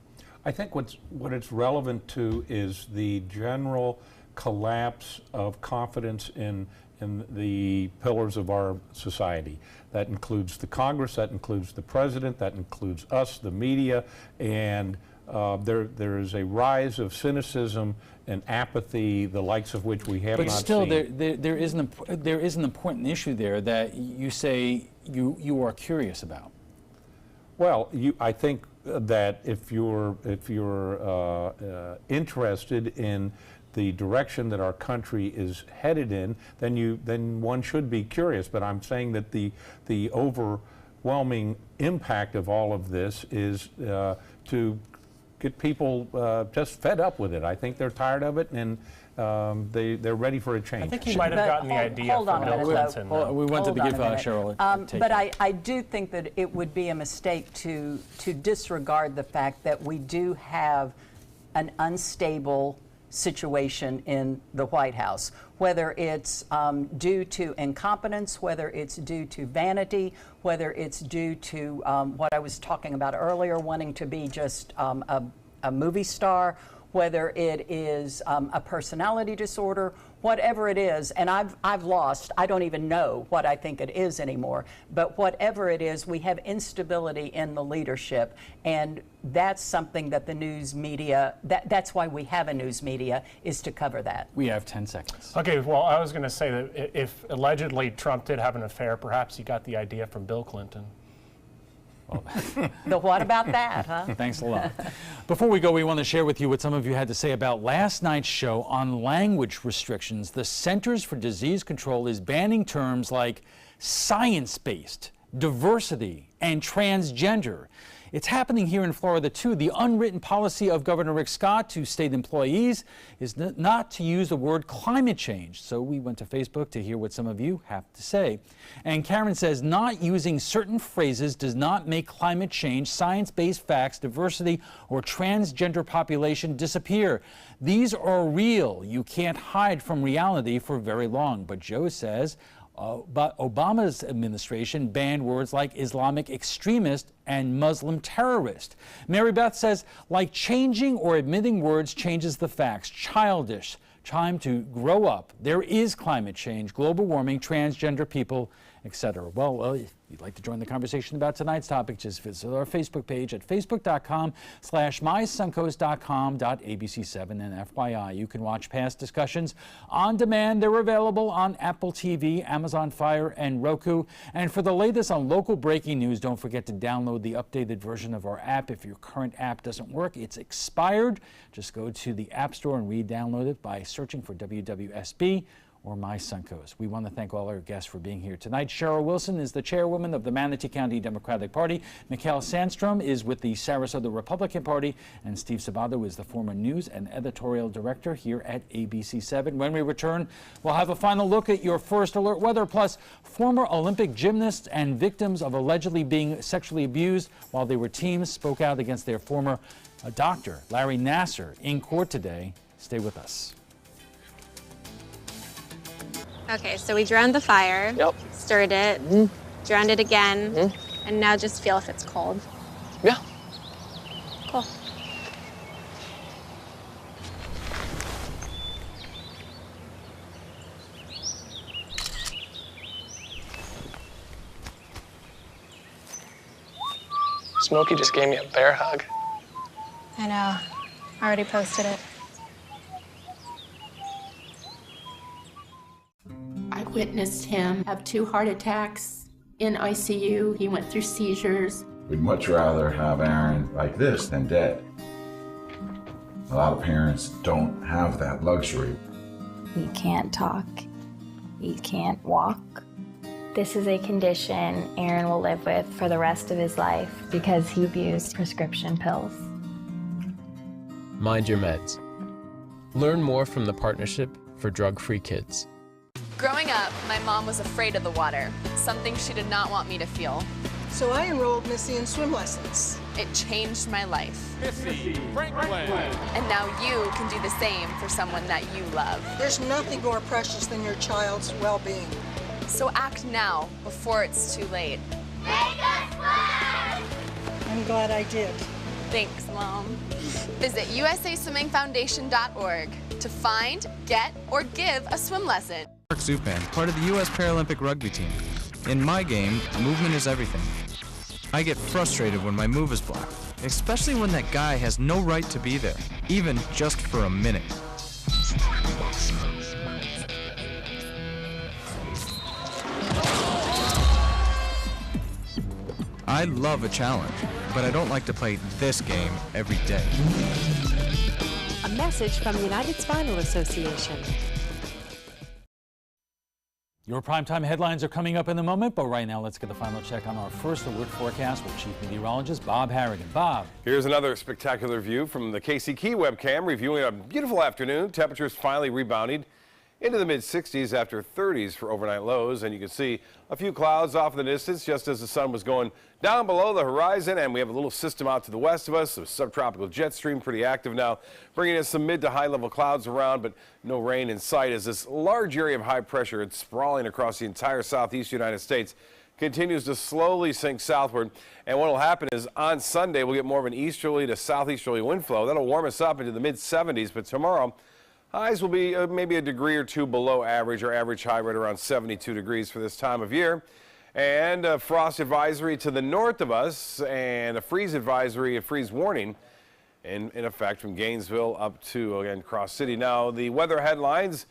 I think what it's relevant to is the general collapse of confidence in the pillars of our society. That includes the Congress, that includes the president, that includes us, the media, and there is a rise of cynicism and apathy, the likes of which we have not seen. But still, there is an important issue there that you say you are curious about. Well, I think that if you're interested in the direction that our country is headed in, then one should be curious. But I'm saying that the overwhelming impact of all of this is to get people just fed up with it. I think they're tired of it, and they're ready for a change. I think he might have gotten the idea from Bill Clinton. We wanted to give Cheryl but I do think that it would be a mistake to disregard the fact that we do have an unstable situation in the White House, whether it's due to incompetence, whether it's due to vanity, whether it's due to what I was talking about earlier, wanting to be just a movie star, whether it is a personality disorder, whatever it is. And I've lost, I don't even know what I think it is anymore, but whatever it is, we have instability in the leadership, and that's something that the news media, that's why we have a news media, is to cover that. We have 10 seconds. Okay, well, I was going to say that if allegedly Trump did have an affair, perhaps he got the idea from Bill Clinton. The what about that, huh? Thanks a lot. Before we go, we want to share with you what some of you had to say about last night's show on language restrictions. The Centers for Disease Control is banning terms like science-based, diversity, and transgender. It's happening here in Florida, too. The unwritten policy of Governor Rick Scott to state employees is not to use the word climate change. So we went to Facebook to hear what some of you have to say. And Karen says, not using certain phrases does not make climate change, science-based facts, diversity, or transgender population disappear. These are real. You can't hide from reality for very long. But Joe says, but Obama's administration banned words like Islamic extremist and Muslim terrorist. Mary Beth says, like changing or admitting words changes the facts. Childish. Time to grow up. There is climate change, global warming, transgender people, etc. Well, if you'd like to join the conversation about tonight's topic, just visit our Facebook page at facebook.com/mysuncoast.com.abc7. And FYI, you can watch past discussions on demand. They're available on Apple TV, Amazon Fire, and Roku. And for the latest on local breaking news, don't forget to download the updated version of our app. If your current app doesn't work, it's expired. Just go to the App Store and re-download it by searching for WWSB or My Suncoast. We want to thank all our guests for being here tonight. Cheryl Wilson is the chairwoman of the Manatee County Democratic Party. Mikhail Sandstrom is with the Sarasota Republican Party. And Steve Sabato is the former news and editorial director here at ABC7. When we return, we'll have a final look at your first alert weather, plus former Olympic gymnasts and victims of allegedly being sexually abused while they were teens spoke out against their former doctor, Larry Nassar, in court today. Stay with us. Okay, so we drowned the fire, stirred it, drowned it again, and now just feel if it's cold. Yeah. Cool. Smokey just gave me a bear hug. I know. I already posted it. I witnessed him have 2 heart attacks in ICU. He went through seizures. We'd much rather have Aaron like this than dead. A lot of parents don't have that luxury. He can't talk. He can't walk. This is a condition Aaron will live with for the rest of his life because he abused prescription pills. Mind your meds. Learn more from the Partnership for Drug-Free Kids. Growing up, my mom was afraid of the water, something she did not want me to feel. So I enrolled Missy in swim lessons. It changed my life. Missy Franklin. And now you can do the same for someone that you love. There's nothing more precious than your child's well-being. So act now, before it's too late. Make us swim! I'm glad I did. Thanks, Mom. Visit usaswimmingfoundation.org to find, get, or give a swim lesson. Mark Zupan, part of the U.S. Paralympic rugby team. In my game, movement is everything. I get frustrated when my move is blocked, especially when that guy has no right to be there, even just for a minute. I love a challenge, but I don't like to play this game every day. A message from the United Spinal Association. Your primetime headlines are coming up in a moment, but right now let's get a final check on our first alert forecast with Chief Meteorologist Bob Harrigan. Bob. Here's another spectacular view from the Casey Key webcam, reviewing a beautiful afternoon. Temperatures finally rebounding into the mid-60s after 30s for overnight lows, and you can see a few clouds off in the distance just as the sun was going down below the horizon, and we have a little system out to the west of us, a subtropical jet stream pretty active now, bringing us some mid to high level clouds around, but no rain in sight as this large area of high pressure, it's sprawling across the entire southeast United States, continues to slowly sink southward. And what will happen is on Sunday we'll get more of an easterly to southeasterly wind flow. That'll warm us up into the mid-70s, but tomorrow highs will be maybe a degree or two below average, or average high right around 72 degrees for this time of year. And a frost advisory to the north of us, and a freeze advisory, a freeze warning in effect from Gainesville up to, again, Cross City. Now, the weather headlines,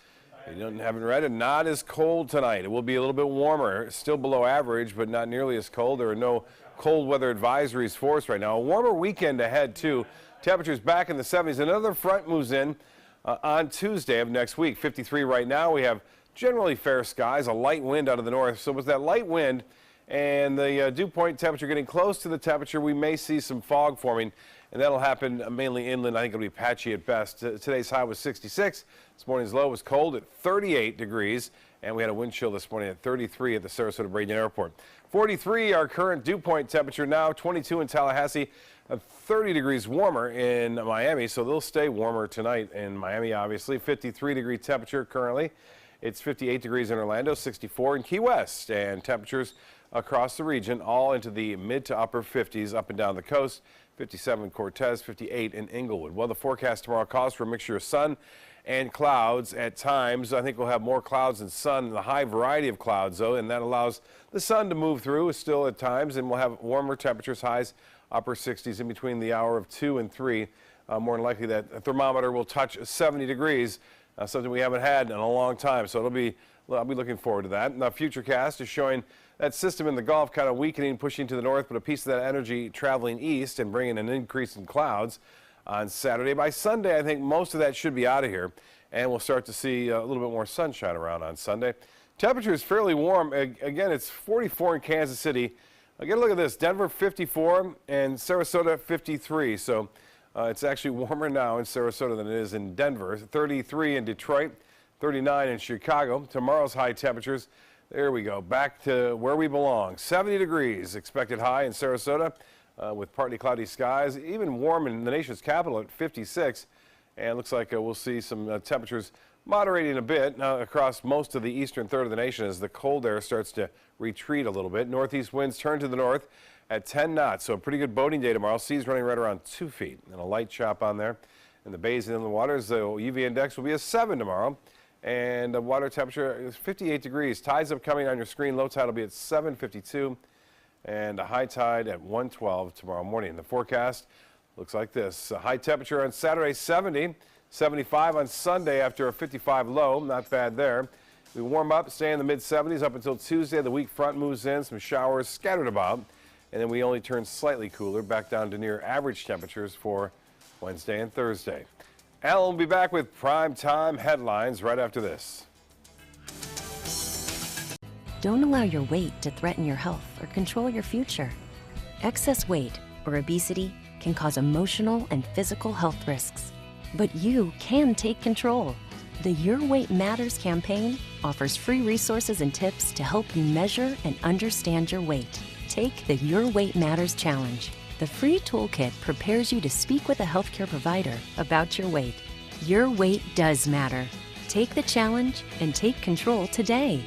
if you haven't read it, not as cold tonight. It will be a little bit warmer, still below average, but not nearly as cold. There are no cold weather advisories for us right now. A warmer weekend ahead, too. Temperatures back in the 70s. Another front moves in on Tuesday of next week. 53 right now. We have generally fair skies, a light wind out of the north. So with that light wind and the dew point temperature getting close to the temperature, we may see some fog forming, and that'll happen mainly inland. I think it'll be patchy at best. Today's high was 66. This morning's low was cold at 38 degrees, and we had a wind chill this morning at 33 at the Sarasota Braden Airport. 43 our current dew point temperature now, 22 in Tallahassee, 30 degrees warmer in Miami, so they'll stay warmer tonight in Miami, obviously. 53-degree temperature currently. It's 58 degrees in Orlando, 64 in Key West, and temperatures across the region all into the mid to upper 50s up and down the coast. 57 in Cortez, 58 in Inglewood. Well, the forecast tomorrow calls for a mixture of sun and clouds at times. I think we'll have more clouds than sun, a high variety of clouds, though, and that allows the sun to move through still at times, and we'll have warmer temperatures, highs upper 60s in between the hour of 2 and 3. More than likely that a thermometer will touch 70 degrees, something we haven't had in a long time. So I'll be looking forward to that. Now, Futurecast is showing that system in the Gulf kind of weakening, pushing to the north, but a piece of that energy traveling east and bringing an increase in clouds on Saturday. By Sunday, I think most of that should be out of here, and we'll start to see a little bit more sunshine around on Sunday. Temperature is fairly warm. Again, it's 44 in Kansas City. Get a look at this. Denver 54 and Sarasota 53. So it's actually warmer now in Sarasota than it is in Denver. 33 in Detroit, 39 in Chicago. Tomorrow's high temperatures, there we go, back to where we belong. 70 degrees expected high in Sarasota with partly cloudy skies. Even warm in the nation's capital at 56. And it looks like we'll see some temperatures moderating a bit across most of the eastern third of the nation as the cold air starts to retreat a little bit. Northeast winds turn to the north at 10 knots, so a pretty good boating day tomorrow. Seas running right around 2 feet and a light chop on there. In the bays and in the waters, the UV index will be a 7 tomorrow, and the water temperature is 58 degrees. Tides upcoming on your screen. Low tide will be at 7:52, and a high tide at 1:12 tomorrow morning. The forecast looks like this. A high temperature on Saturday, 70. 75 on Sunday after a 55 low. Not bad there. We warm up, stay in the mid-70s up until Tuesday. The weak front moves in, some showers scattered about, and then we only turn slightly cooler, back down to near average temperatures for Wednesday and Thursday. Alan will be back with prime time headlines right after this. Don't allow your weight to threaten your health or control your future. Excess weight or obesity can cause emotional and physical health risks. But you can take control. The Your Weight Matters campaign offers free resources and tips to help you measure and understand your weight. Take the Your Weight Matters Challenge. The free toolkit prepares you to speak with a healthcare provider about your weight. Your weight does matter. Take the challenge and take control today.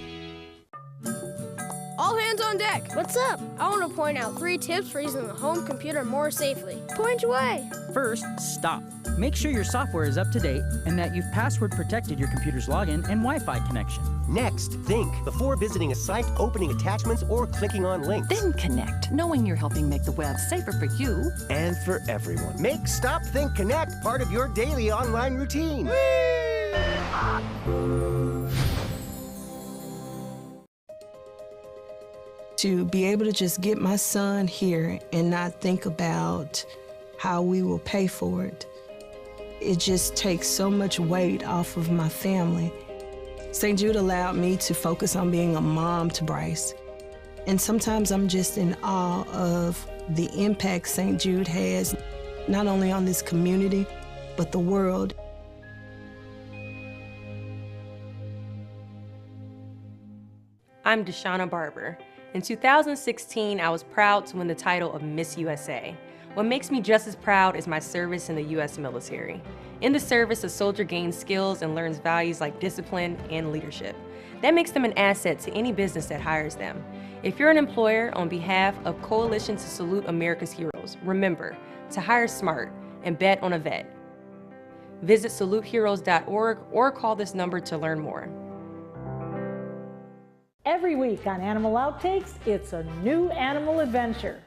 All hands on deck. What's up? I want to point out 3 tips for using the home computer more safely. Point away. First, stop. Make sure your software is up to date and that you've password protected your computer's login and Wi-Fi connection. Next, think before visiting a site, opening attachments, or clicking on links. Then connect, knowing you're helping make the web safer for you and for everyone. Make Stop, Think, Connect part of your daily online routine. To be able to just get my son here and not think about how we will pay for it, it just takes so much weight off of my family. St. Jude allowed me to focus on being a mom to Bryce. And sometimes I'm just in awe of the impact St. Jude has, not only on this community, but the world. I'm Deshauna Barber. In 2016, I was proud to win the title of Miss USA. What makes me just as proud is my service in the U.S. military. In the service, a soldier gains skills and learns values like discipline and leadership. That makes them an asset to any business that hires them. If you're an employer, on behalf of Coalition to Salute America's Heroes, remember to hire smart and bet on a vet. Visit saluteheroes.org or call this number to learn more. Every week on Animal Outtakes, it's a new animal adventure.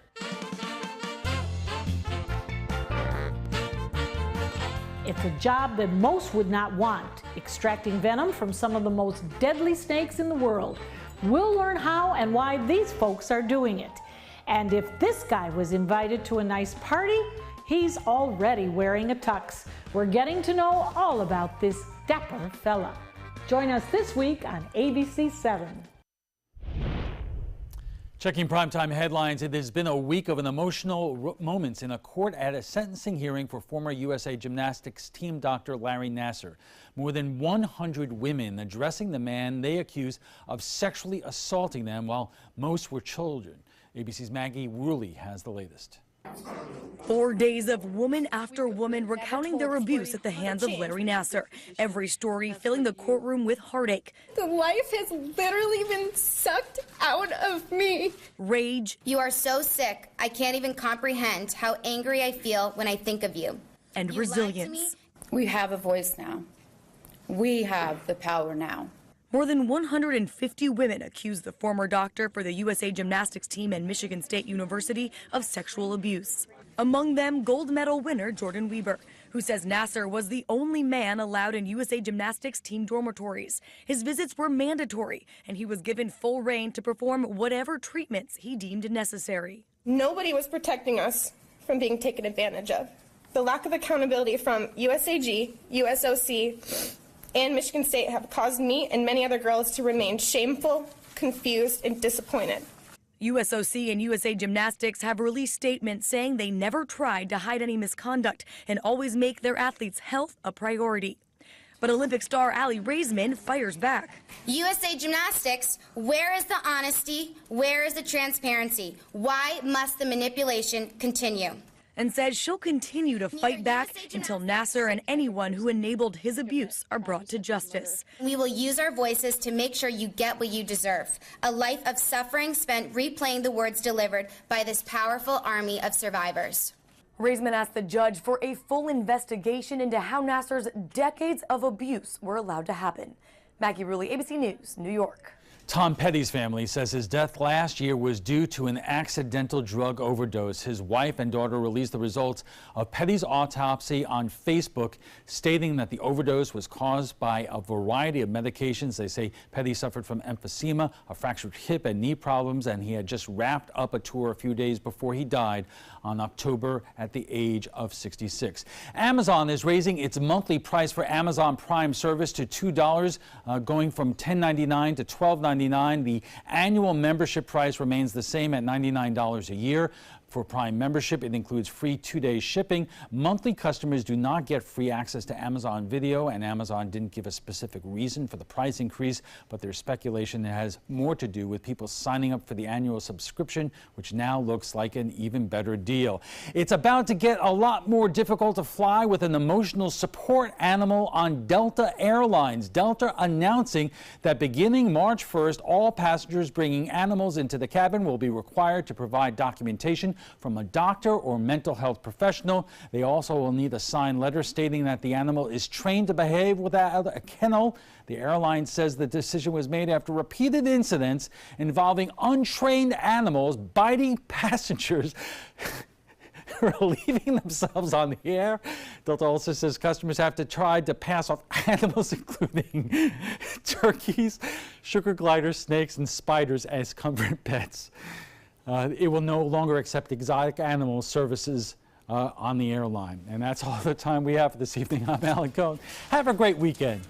It's a job that most would not want, extracting venom from some of the most deadly snakes in the world. We'll learn how and why these folks are doing it. And if this guy was invited to a nice party, he's already wearing a tux. We're getting to know all about this dapper fella. Join us this week on ABC7. Checking primetime headlines, it has been a week of an emotional moments in a court at a sentencing hearing for former USA Gymnastics team doctor Larry Nassar. More than 100 women addressing the man they accuse of sexually assaulting them while most were children. ABC's Maggie Woolley has the latest. 4 days of woman after woman recounting their abuse at the hands of Larry Nassar. Every story filling the courtroom with heartache. The life has literally been sucked out of me. Rage. You are so sick. I can't even comprehend how angry I feel when I think of you. And resilience. We have a voice now. We have the power now. More than 150 women accused the former doctor for the USA Gymnastics team and Michigan State University of sexual abuse. Among them, gold medal winner Jordan Weber, who says Nasser was the only man allowed in USA Gymnastics team dormitories. His visits were mandatory, and he was given full reign to perform whatever treatments he deemed necessary. Nobody was protecting us from being taken advantage of. The lack of accountability from USAG, USOC, and Michigan State have caused me and many other girls to remain shameful, confused, and disappointed. USOC and USA Gymnastics have released statements saying they never tried to hide any misconduct and always make their athletes' health a priority. But Olympic star Aly Raisman fires back. USA Gymnastics, where is the honesty? Where is the transparency? Why must the manipulation continue? And says she'll continue to fight back until Nasser and anyone who enabled his abuse are brought to justice. We will use our voices to make sure you get what you deserve. A life of suffering spent replaying the words delivered by this powerful army of survivors. Raisman asked the judge for a full investigation into how Nasser's decades of abuse were allowed to happen. Maggie Rulli, ABC News, New York. Tom Petty's family says his death last year was due to an accidental drug overdose. His wife and daughter released the results of Petty's autopsy on Facebook, stating that the overdose was caused by a variety of medications. They say Petty suffered from emphysema, a fractured hip, and knee problems, and he had just wrapped up a tour a few days before he died on October at the age of 66. Amazon is raising its monthly price for Amazon Prime service to $2, going from $10.99 to $12.99. The annual membership price remains the same at $99 a year. For Prime membership, it includes free 2-day shipping. Monthly customers do not get free access to Amazon Video, and Amazon didn't give a specific reason for the price increase, but there's speculation it has more to do with people signing up for the annual subscription, which now looks like an even better deal. It's about to get a lot more difficult to fly with an emotional support animal on Delta Airlines. Delta announcing that beginning March 1st, all passengers bringing animals into the cabin will be required to provide documentation from a doctor or mental health professional. They also will need a signed letter stating that the animal is trained to behave without a kennel. The airline says the decision was made after repeated incidents involving untrained animals biting passengers relieving themselves on the air. Delta also says customers have to try to pass off animals including turkeys, sugar gliders, snakes, and spiders as comfort pets. It will no longer accept exotic animal services on the airline. And that's all the time we have for this evening. I'm Alan Cohn. Have a great weekend.